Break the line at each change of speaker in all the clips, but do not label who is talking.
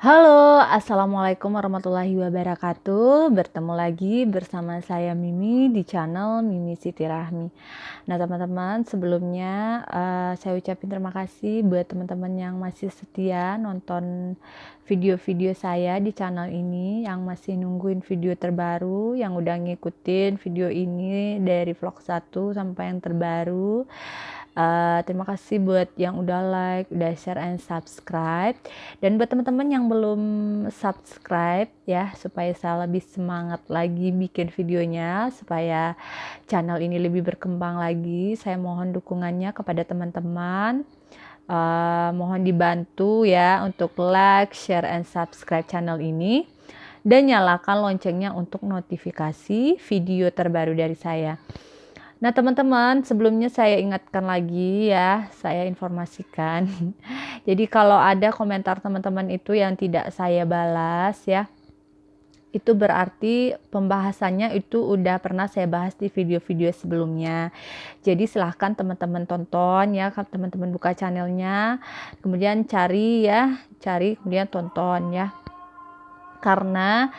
Halo, assalamualaikum warahmatullahi wabarakatuh. Bertemu lagi bersama saya Mimi di channel Mimi Siti Rahmi. Nah, teman-teman, sebelumnya saya ucapin terima kasih buat teman-teman yang masih setia nonton video-video saya di channel ini, yang masih nungguin video terbaru, yang udah ngikutin video ini dari vlog 1 sampai yang terbaru. Terima kasih buat yang udah like, udah share and subscribe. Dan buat teman-teman yang belum subscribe ya, supaya saya lebih semangat lagi bikin videonya, supaya channel ini lebih berkembang lagi, saya mohon dukungannya kepada teman-teman. Mohon dibantu ya untuk like, share and subscribe channel ini, dan nyalakan loncengnya untuk notifikasi video terbaru dari saya. Nah, teman-teman, sebelumnya saya ingatkan lagi ya, saya informasikan. Jadi kalau ada komentar teman-teman itu yang tidak saya balas ya, itu berarti pembahasannya itu udah pernah saya bahas di video-video sebelumnya. Jadi silahkan teman-teman tonton ya, teman-teman buka channelnya, kemudian cari kemudian tonton ya. Karena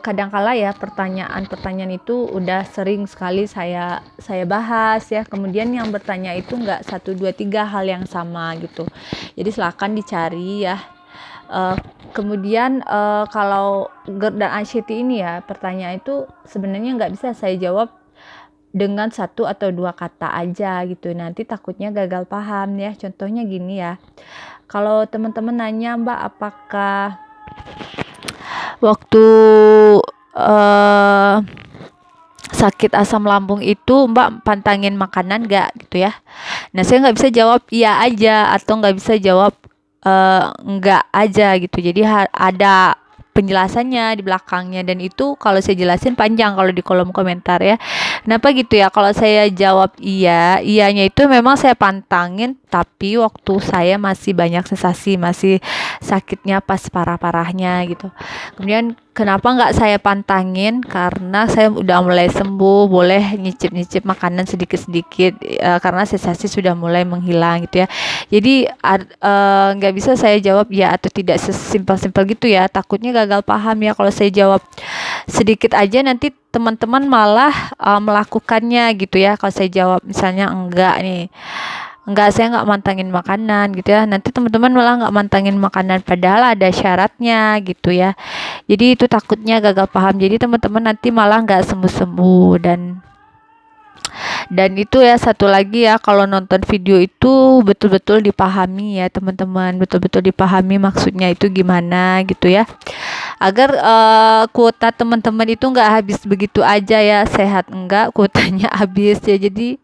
kadangkala ya pertanyaan-pertanyaan itu udah sering sekali saya bahas ya, kemudian yang bertanya itu nggak 1, 2, 3 hal yang sama gitu. Jadi silakan dicari ya. Kemudian kalau GERD dan anxiety ini ya, pertanyaan itu sebenarnya nggak bisa saya jawab dengan 1 atau 2 kata aja gitu, nanti takutnya gagal paham ya. Contohnya gini ya, kalau teman-teman nanya, Mbak, apakah waktu sakit asam lambung itu Mbak pantangin makanan gak gitu ya. Nah, saya nggak bisa jawab iya aja atau nggak bisa jawab enggak aja gitu. Jadi ada penjelasannya di belakangnya, dan itu kalau saya jelasin panjang kalau di kolom komentar ya. Kenapa gitu ya? Kalau saya jawab iyanya itu memang saya pantangin, tapi waktu saya masih banyak sensasi, masih sakitnya pas parah-parahnya gitu. Kemudian kenapa nggak saya pantangin? Karena saya udah mulai sembuh, boleh nyicip-nyicip makanan sedikit-sedikit karena sensasi sudah mulai menghilang gitu ya. Jadi nggak bisa saya jawab ya atau tidak sesimpel-simpel gitu ya. Takutnya gagal paham ya kalau saya jawab sedikit aja, nanti teman-teman malah melakukannya gitu ya. Kalau saya jawab misalnya enggak, saya nggak mantangin makanan gitu ya, nanti teman-teman malah nggak mantangin makanan padahal ada syaratnya gitu ya. Jadi itu takutnya gagal paham, jadi teman-teman nanti malah nggak sembuh-sembuh. Dan itu ya, satu lagi ya, kalau nonton video itu betul-betul dipahami ya teman-teman, betul-betul dipahami maksudnya itu gimana gitu ya, agar kuota teman-teman itu nggak habis begitu aja ya, sehat enggak kuotanya habis ya. Jadi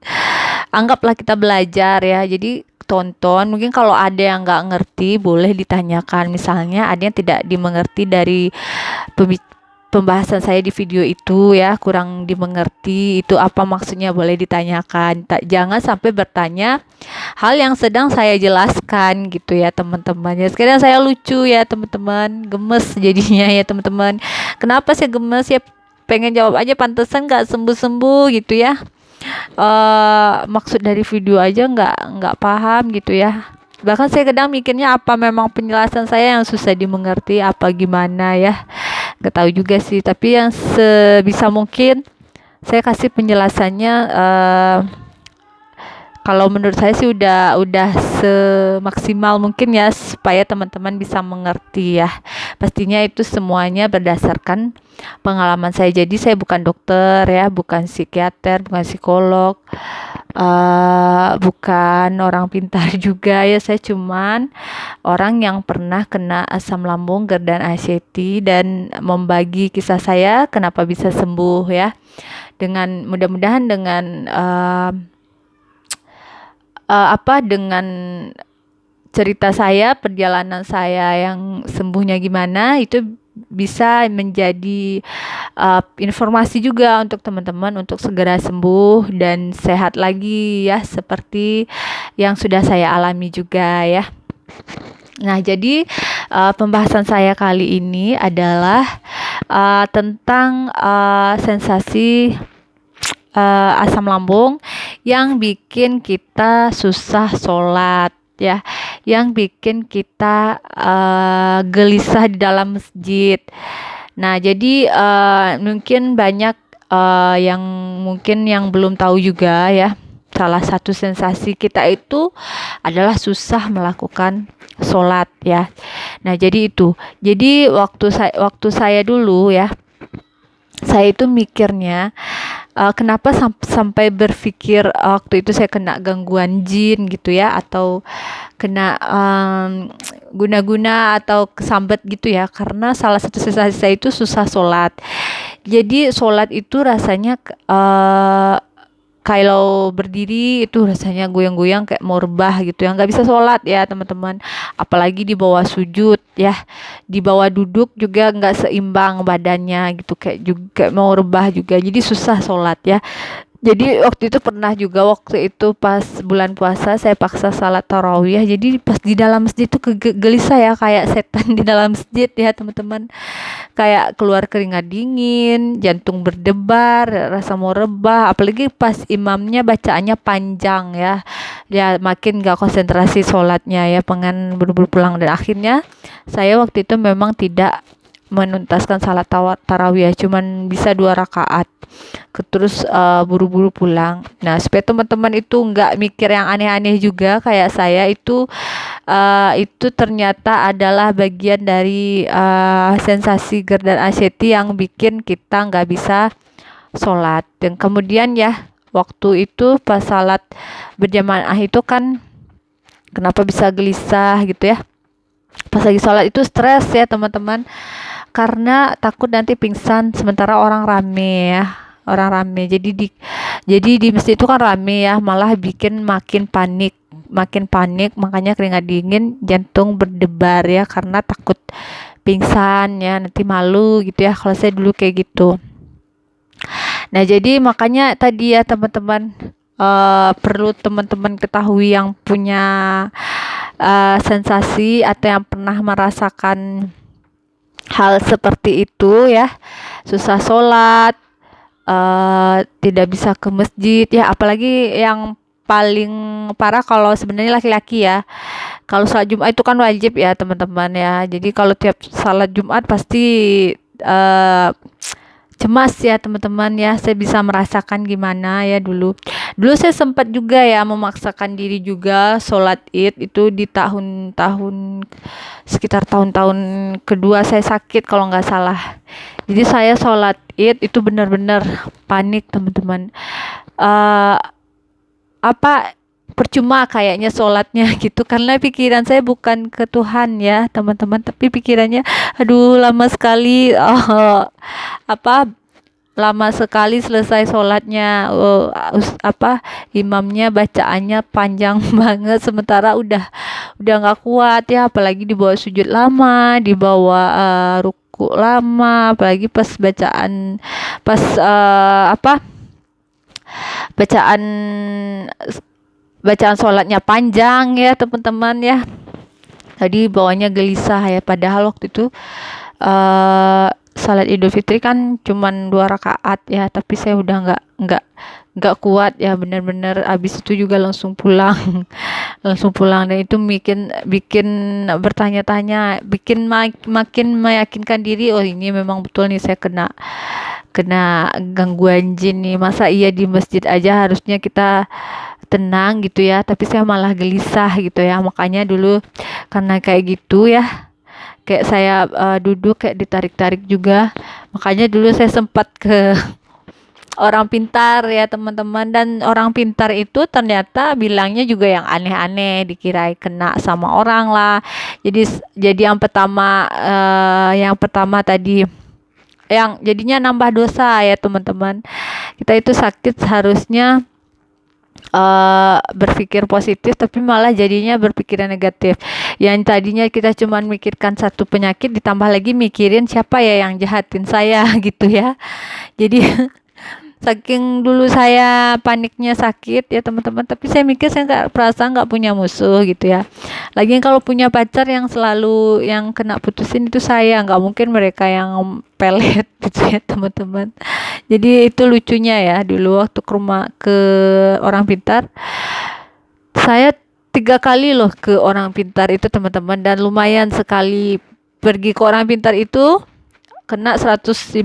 anggaplah kita belajar ya, jadi tonton, mungkin kalau ada yang nggak ngerti boleh ditanyakan, misalnya ada yang tidak dimengerti dari pembahasan saya di video itu ya, kurang dimengerti itu apa maksudnya, boleh ditanyakan. Jangan sampai bertanya hal yang sedang saya jelaskan gitu ya teman-teman ya. Sekarang saya lucu ya teman-teman, gemes jadinya ya teman-teman. Kenapa saya gemes ya, pengen jawab aja, pantesan nggak sembuh-sembuh gitu ya. Maksud dari video aja nggak paham gitu ya. Bahkan saya kadang mikirnya apa memang penjelasan saya yang susah dimengerti apa gimana ya, nggak tahu juga sih. Tapi yang sebisa mungkin saya kasih penjelasannya, kalau menurut saya sih udah semaksimal mungkin ya, supaya teman-teman bisa mengerti ya. Pastinya itu semuanya berdasarkan pengalaman saya. Jadi saya bukan dokter ya, bukan psikiater, bukan psikolog, bukan orang pintar juga ya. Saya cuman orang yang pernah kena asam lambung, GERD dan anxiety, dan membagi kisah saya kenapa bisa sembuh ya. Dengan mudah-mudahan dengan dengan cerita saya, perjalanan saya yang sembuhnya gimana, itu bisa menjadi informasi juga untuk teman-teman untuk segera sembuh dan sehat lagi ya, seperti yang sudah saya alami juga ya. Nah, jadi pembahasan saya kali ini adalah tentang sensasi asam lambung yang bikin kita susah sholat ya, yang bikin kita gelisah di dalam masjid. Nah, jadi mungkin banyak yang mungkin yang belum tahu juga ya. Salah satu sensasi kita itu adalah susah melakukan sholat ya. Nah, jadi itu. Jadi waktu saya dulu ya, saya itu mikirnya kenapa sampai berpikir waktu itu saya kena gangguan jin gitu ya, atau kena guna-guna atau kesambet gitu ya, karena salah satu sensasi saya itu susah sholat. Jadi sholat itu rasanya kalau berdiri itu rasanya goyang-goyang kayak mau rebah gitu ya, nggak bisa sholat ya teman-teman, apalagi di bawah sujud ya, di bawah duduk juga nggak seimbang badannya gitu, kayak mau rebah juga, jadi susah sholat ya. Jadi waktu itu pernah juga, waktu itu pas bulan puasa saya paksa salat tarawih, jadi pas di dalam masjid itu gelisah ya, kayak setan di dalam masjid ya teman-teman, kayak keluar keringat dingin, jantung berdebar, rasa mau rebah, apalagi pas imamnya bacaannya panjang ya makin gak konsentrasi sholatnya ya, pengen buru-buru pulang. Dan akhirnya saya waktu itu memang tidak menuntaskan salat tarawih, cuman bisa 2 rakaat, terus buru-buru pulang. Nah, supaya teman-teman itu nggak mikir yang aneh-aneh juga kayak saya, itu ternyata adalah bagian dari sensasi GERD dan anxiety yang bikin kita nggak bisa sholat. Dan kemudian ya, waktu itu pas salat berjamaah itu kan kenapa bisa gelisah gitu ya, pas lagi sholat itu stres ya teman-teman, karena takut nanti pingsan sementara orang rame ya, orang rame. Jadi di masjid itu kan rame ya, malah bikin makin panik, makanya keringat dingin, jantung berdebar ya, karena takut pingsan ya, nanti malu gitu ya, kalau saya dulu kayak gitu. Nah, jadi makanya tadi ya teman-teman, perlu teman-teman ketahui yang punya sensasi atau yang pernah merasakan hal seperti itu ya, susah sholat, tidak bisa ke masjid ya, apalagi yang paling parah kalau sebenarnya laki-laki ya. Kalau sholat Jumat itu kan wajib ya teman-teman ya, jadi kalau tiap sholat Jumat pasti cemas ya teman-teman ya. Saya bisa merasakan gimana ya dulu saya sempat juga ya memaksakan diri juga sholat id itu di tahun-tahun, sekitar tahun-tahun kedua saya sakit kalau nggak salah. Jadi saya sholat id itu benar-benar panik teman-teman, percuma kayaknya sholatnya gitu, karena pikiran saya bukan ke Tuhan ya teman-teman, tapi pikirannya aduh lama sekali, lama sekali selesai sholatnya, imamnya bacaannya panjang banget, sementara udah nggak kuat ya, apalagi di bawah sujud lama, di bawah ruku lama, apalagi pas bacaan bacaan bacaan sholatnya panjang ya teman-teman ya. Tadi bawahnya gelisah ya, padahal waktu itu salat Idul Fitri kan cuman 2 rakaat ya, tapi saya udah nggak kuat ya, benar-benar abis itu juga langsung pulang langsung pulang. Dan itu bikin bertanya-tanya, bikin makin meyakinkan diri, oh ini memang betul nih saya kena gangguan jin nih, masa iya di masjid aja harusnya kita tenang gitu ya, tapi saya malah gelisah gitu ya. Makanya dulu karena kayak gitu ya, kayak saya duduk kayak ditarik-tarik juga, makanya dulu saya sempat ke orang pintar ya teman-teman, dan orang pintar itu ternyata bilangnya juga yang aneh-aneh, dikira kena sama orang lah. Jadi yang pertama tadi yang jadinya nambah dosa ya teman-teman. Kita itu sakit harusnya berpikir positif, tapi malah jadinya berpikiran negatif. Yang tadinya kita cuma mikirkan satu penyakit, ditambah lagi mikirin siapa ya yang jahatin saya gitu ya. Jadi saking dulu saya paniknya sakit ya teman-teman, tapi saya mikir saya nggak punya musuh gitu ya. Lagi kalau punya pacar yang selalu yang kena putusin itu saya, nggak mungkin mereka yang pelet gitu ya teman-teman. Jadi itu lucunya ya, dulu waktu ke orang pintar, saya 3 kali loh ke orang pintar itu teman-teman, dan lumayan sekali pergi ke orang pintar itu kena 150.000,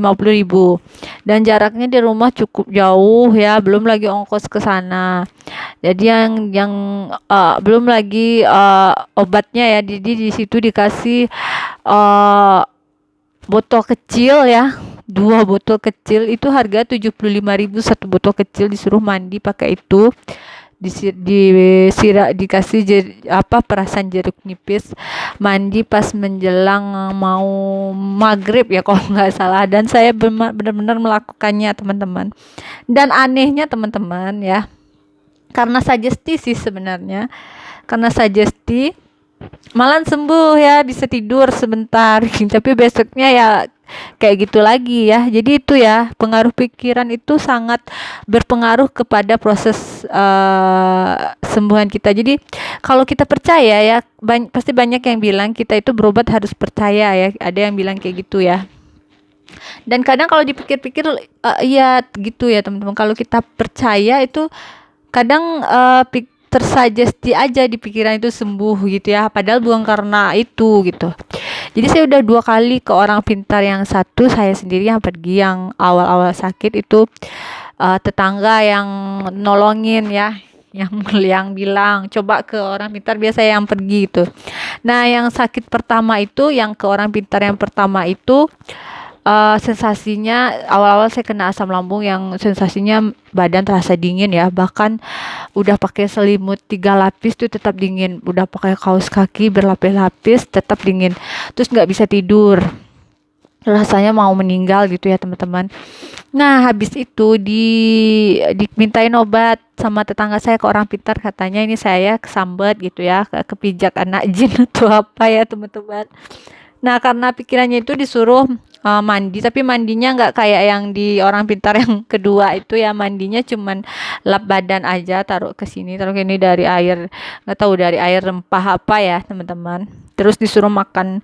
dan jaraknya di rumah cukup jauh ya, belum lagi ongkos ke sana. Jadi yang belum lagi obatnya ya, di situ dikasih uh, botol kecil ya, 2 botol kecil itu harga 75.000 satu botol kecil, disuruh mandi pakai itu, dikasih perasan jeruk nipis, mandi pas menjelang mau maghrib ya kalau nggak salah, dan saya benar-benar melakukannya teman-teman. Dan anehnya teman-teman ya, karena sugesti sih sebenarnya, karena sugesti malah sembuh ya, bisa tidur sebentar tapi besoknya ya kayak gitu lagi ya. Jadi itu ya, pengaruh pikiran itu sangat berpengaruh kepada proses sembuhan kita. Jadi kalau kita percaya ya, pasti banyak yang bilang kita itu berobat harus percaya ya, ada yang bilang kayak gitu ya. Dan kadang kalau dipikir-pikir iya gitu ya teman-teman, kalau kita percaya itu kadang tersugesti aja di pikiran itu sembuh gitu ya, padahal bukan karena itu gitu. Jadi saya udah 2 kali ke orang pintar, yang satu saya sendiri yang pergi, yang awal-awal sakit itu tetangga yang nolongin ya, yang bilang coba ke orang pintar, biasa yang pergi gitu. Nah yang sakit pertama itu, yang ke orang pintar yang pertama itu sensasinya awal-awal saya kena asam lambung, yang sensasinya badan terasa dingin ya, bahkan udah pakai selimut 3 lapis tuh tetap dingin, udah pakai kaos kaki berlapis-lapis tetap dingin, terus nggak bisa tidur, rasanya mau meninggal gitu ya teman-teman. Nah habis itu dimintain obat sama tetangga saya ke orang pintar, katanya ini saya kesambet gitu ya, kepijak anak jin atau apa ya teman-teman. Nah karena pikirannya itu disuruh mandi, tapi mandinya nggak kayak yang di orang pintar yang kedua itu ya, mandinya cuman lap badan aja, taruh ke sini taruh ke ini, dari air, nggak tahu dari air rempah apa ya teman-teman. Terus disuruh makan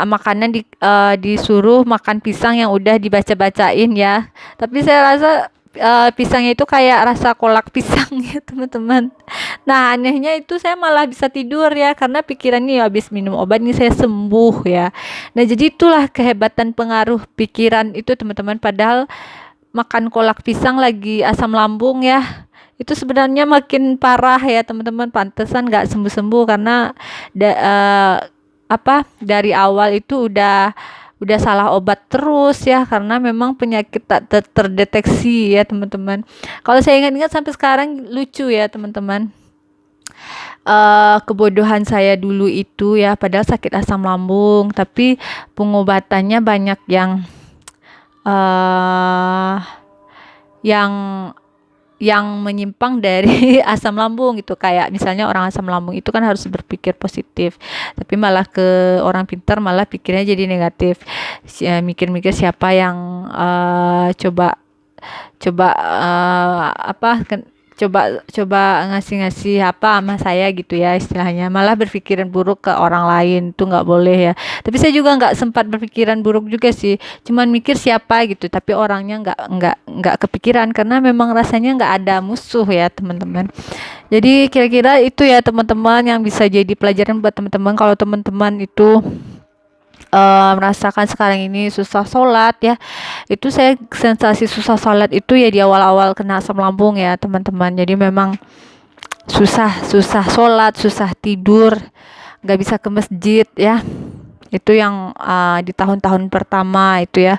makanan, disuruh makan pisang yang udah dibaca-bacain ya, tapi saya rasa pisangnya itu kayak rasa kolak pisang ya teman-teman. Nah anehnya itu saya malah bisa tidur ya, karena pikiran nih habis minum obat nih saya sembuh ya. Nah jadi itulah kehebatan pengaruh pikiran itu teman-teman, padahal makan kolak pisang lagi asam lambung ya, itu sebenarnya makin parah ya teman-teman, pantesan nggak sembuh-sembuh, karena dari awal itu udah salah obat terus ya, karena memang penyakit tak terdeteksi ya teman-teman. Kalau saya ingat-ingat sampai sekarang lucu ya teman-teman, kebodohan saya dulu itu ya, padahal sakit asam lambung tapi pengobatannya banyak uh, yang menyimpang dari asam lambung gitu. Kayak misalnya orang asam lambung itu kan harus berpikir positif, tapi malah ke orang pintar malah pikirnya jadi negatif, mikir-mikir siapa yang coba ngasih apa sama saya gitu ya istilahnya, malah berpikiran buruk ke orang lain, itu nggak boleh ya. Tapi saya juga nggak sempat berpikiran buruk juga sih, cuman mikir siapa gitu, tapi orangnya nggak kepikiran, karena memang rasanya nggak ada musuh ya teman-teman. Jadi kira-kira itu ya teman-teman yang bisa jadi pelajaran buat teman-teman. Kalau teman-teman itu merasakan sekarang ini susah sholat ya, itu saya sensasi susah sholat itu ya di awal-awal kena asam lambung ya teman-teman. Jadi memang susah sholat, susah tidur, nggak bisa ke masjid ya, itu yang di tahun-tahun pertama itu ya,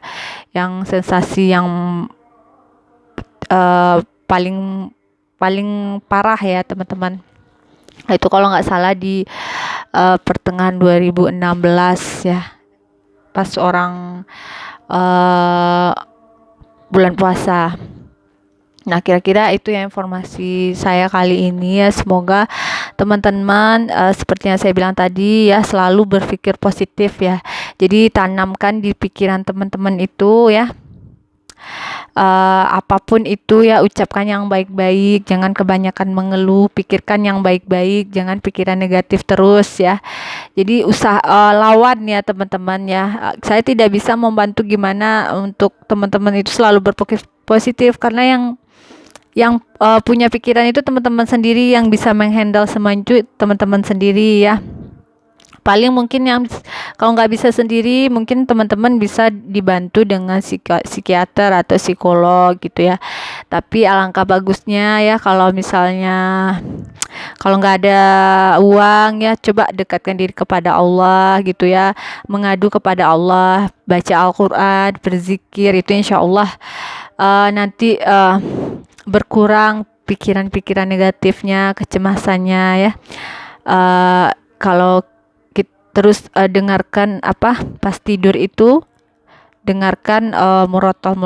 yang sensasi yang paling parah ya teman-teman. Itu kalau nggak salah di pertengahan 2016 ya, pas orang bulan puasa. Nah kira-kira itu ya informasi saya kali ini ya. Semoga teman-teman seperti yang saya bilang tadi ya, selalu berpikir positif ya. Jadi tanamkan di pikiran teman-teman itu ya, apapun itu ya, ucapkan yang baik-baik, jangan kebanyakan mengeluh, pikirkan yang baik-baik, jangan pikiran negatif terus ya. Jadi lawan ya teman-teman ya. Saya tidak bisa membantu gimana untuk teman-teman itu selalu berpikir positif, karena yang punya pikiran itu teman-teman sendiri, yang bisa menghandle semua itu teman-teman sendiri ya. Paling mungkin yang kalau nggak bisa sendiri, mungkin teman-teman bisa dibantu dengan psikiater atau psikolog gitu ya. Tapi alangkah bagusnya ya kalau misalnya kalau nggak ada uang ya, coba dekatkan diri kepada Allah gitu ya, mengadu kepada Allah, baca Al-Quran, berzikir, itu insya Allah nanti berkurang pikiran-pikiran negatifnya, kecemasannya ya. Kalau terus dengarkan pas tidur itu, dengarkan murotal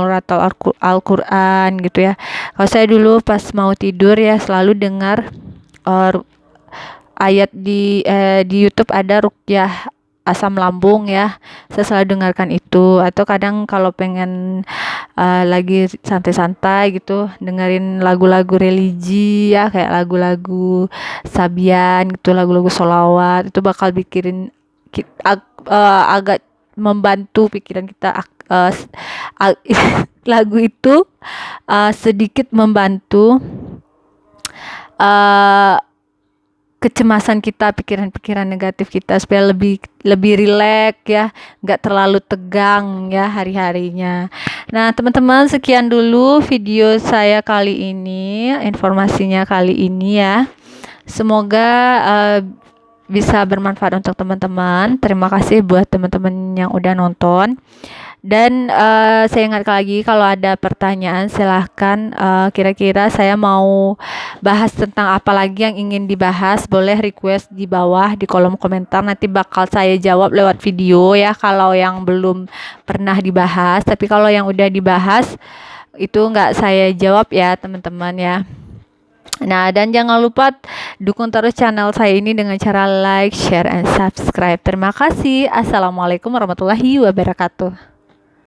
Al-Quran gitu ya. Kalau saya dulu pas mau tidur ya selalu dengar ayat di YouTube, ada ruqyah asam lambung ya, saya selalu dengarkan itu. Atau kadang kalau pengen lagi santai-santai gitu, dengerin lagu-lagu religi ya, kayak lagu-lagu Sabian gitu, lagu-lagu sholawat, itu bakal bikin agak membantu pikiran kita. Lagu itu sedikit membantu kecemasan kita, pikiran-pikiran negatif kita, supaya lebih rileks ya, nggak terlalu tegang ya hari-harinya. Nah teman-teman, sekian dulu video saya kali ini, informasinya kali ini ya. Semoga bisa bermanfaat untuk teman-teman. Terima kasih buat teman-teman yang udah nonton. Dan saya ingatkan lagi, kalau ada pertanyaan silahkan, kira-kira saya mau bahas tentang apa lagi yang ingin dibahas, boleh request di bawah di kolom komentar, nanti bakal saya jawab lewat video ya kalau yang belum pernah dibahas. Tapi kalau yang udah dibahas itu nggak saya jawab ya teman-teman ya. Nah, dan jangan lupa dukung terus channel saya ini dengan cara like, share, and subscribe. Terima kasih. Assalamualaikum warahmatullahi wabarakatuh.